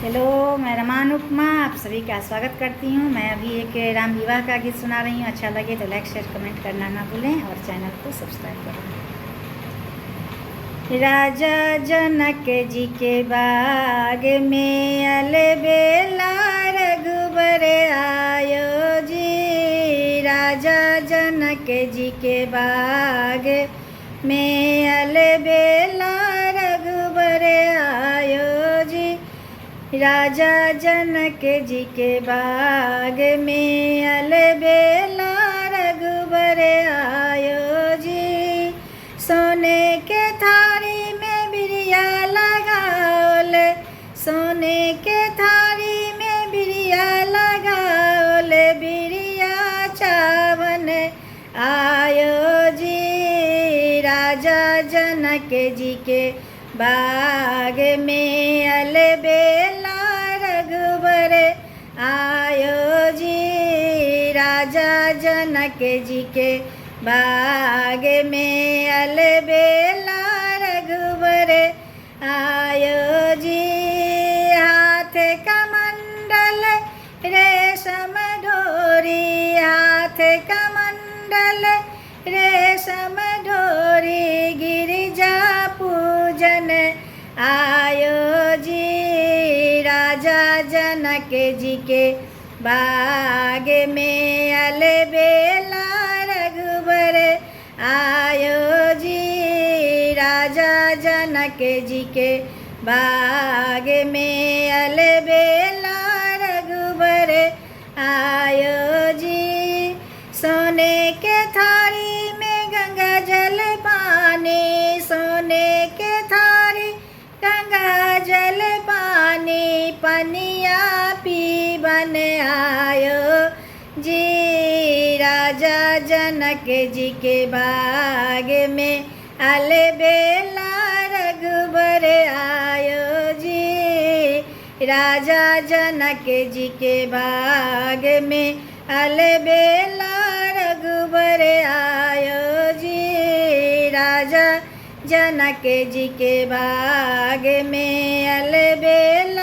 Hello, मैं रमान उपमा आप सभी का स्वागत करती हूँ। मैं अभी एक राम विवाह का गीत सुना रही हूँ। अच्छा लगे तो लाइक शेयर कमेंट करना ना भूलें और चैनल को सब्सक्राइब करें। राजा जनक जी के बाग में अलबेला रघुबर आयो जी। राजा जनक जी के बाग में अलबेला रघुबर आयो जी। राजा जनक जी के बाग में अलबेला रघुबर आयो जी। सोने के थारी में बिरिया लगाओल, सोने के थारी में बिरिया लगाओल, बिरिया चावन आयो जी। राजा जनक जी के बाग में अलबेला रघुबर आयो जी। राजा जनक जी के बाग में अलबेला रघुबर आयो जी। हाथ कमंडल रेशम डोरी, हाथ कमंडल रेशम डोरी, गिरिजा पूजन आयो जी। राजा जनक जी के बाग में अलबेला रघुबर आयो जी। राजा जनक जी के बाग में अलबेला रघुबर आयो जी। सोने के थारी में गंगा जल पानी, सोने के थारी गंगा जल पानी, पनिया पीवन आयो जी। राजा जनक जी के बाग में अलबेला रघुबर आयो जी। राजा जनक जी के बाग में अलबेला रघुबर आयो जी। राजा जनक जी के बाग में अलबेला